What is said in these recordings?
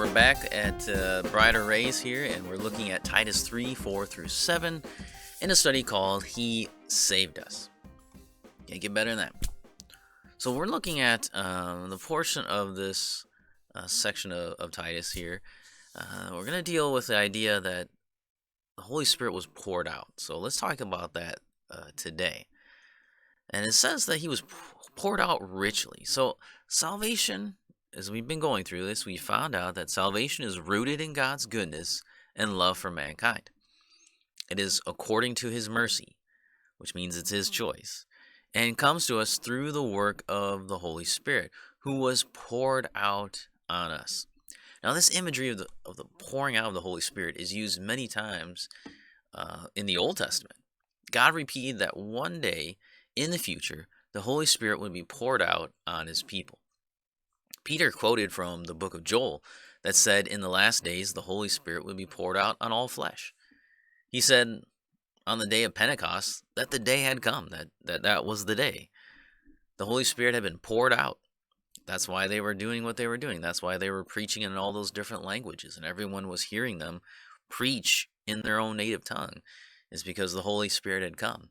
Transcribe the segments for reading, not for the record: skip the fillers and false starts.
we're back at Brighter Rays here, and we're looking at Titus 3, 4 through 7 in a study called He Saved Us. Can't get better than that. So we're looking at the portion of this section of Titus here. We're going to deal with the idea that the Holy Spirit was poured out. So let's talk about that today. And it says that He was poured out richly. So salvation, as we've been going through this, we found out that salvation is rooted in God's goodness and love for mankind. It is according to His mercy, which means it's His choice, and comes to us through the work of the Holy Spirit, who was poured out on us. Now, this imagery of the pouring out of the Holy Spirit is used many times in the Old Testament. God repeated that one day in the future, the Holy Spirit would be poured out on His people. Peter quoted from the book of Joel that said, in the last days, the Holy Spirit would be poured out on all flesh. He said on the day of Pentecost that the day had come, that was the day. The Holy Spirit had been poured out. That's why they were doing what they were doing. That's why they were preaching in all those different languages, and everyone was hearing them preach in their own native tongue. It's because the Holy Spirit had come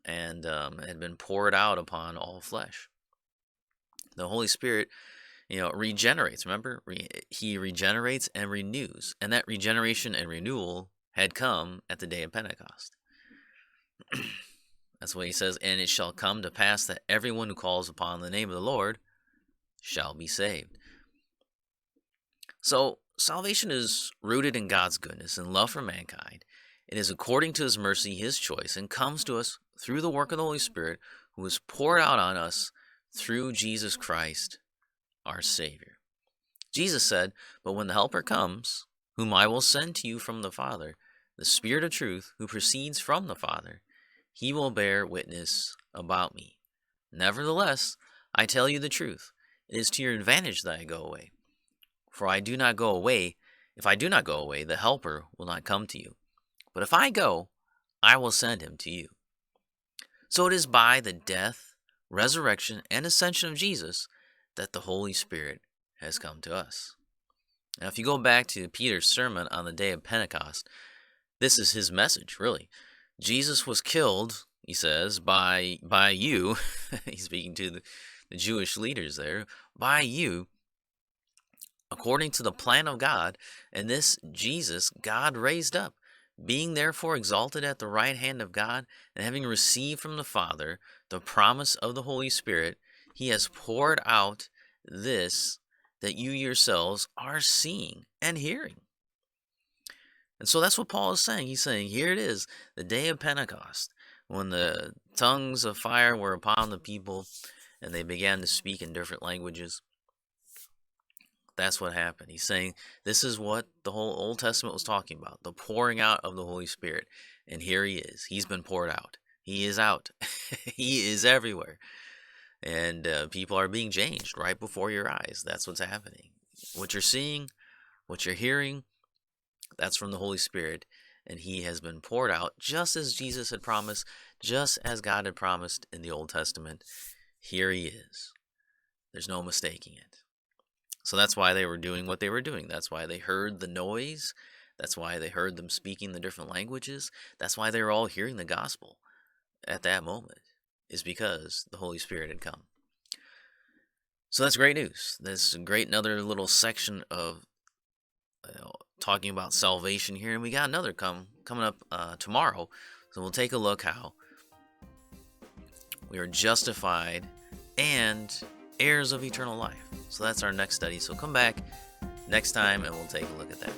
and had been poured out upon all flesh. The Holy Spirit, regenerates. Remember, He regenerates and renews. And that regeneration and renewal had come at the day of Pentecost. That's what He says, and it shall come to pass that everyone who calls upon the name of the Lord shall be saved. So, salvation is rooted in God's goodness and love for mankind. It is according to His mercy, His choice, and comes to us through the work of the Holy Spirit, who is poured out on us through Jesus Christ, our Savior. Jesus said, "But when the Helper comes, whom I will send to you from the Father, the Spirit of truth, who proceeds from the Father, He will bear witness about me. Nevertheless, I tell you the truth. It is to your advantage that I go away. For I do not go away. If I do not go away, the Helper will not come to you. But if I go, I will send Him to you." So it is by the death, resurrection, and ascension of Jesus that the Holy Spirit has come to us. Now, if you go back to Peter's sermon on the day of Pentecost, this is his message, really. Jesus was killed, he says, by you. He's speaking to the Jewish leaders there. By you, according to the plan of God. And this Jesus, God raised up, being therefore exalted at the right hand of God, and having received from the Father the promise of the Holy Spirit, He has poured out this that you yourselves are seeing and hearing. And so that's what Paul is saying. He's saying, here it is, the day of Pentecost, when the tongues of fire were upon the people and they began to speak in different languages. That's what happened. He's saying this is what the whole Old Testament was talking about, the pouring out of the Holy Spirit. And here He is. He's been poured out. He is out. He is everywhere. And people are being changed right before your eyes. That's what's happening. What you're seeing, what you're hearing, that's from the Holy Spirit. And He has been poured out just as Jesus had promised, just as God had promised in the Old Testament. Here He is. There's no mistaking it. So that's why they were doing what they were doing. That's why they heard the noise. That's why they heard them speaking the different languages. That's why they were all hearing the gospel at that moment, is because the Holy Spirit had come. So that's great news. That's a great another little section of talking about salvation here. And we got another coming up tomorrow. So we'll take a look how we are justified and heirs of eternal life. So that's our next study. So come back next time and we'll take a look at that.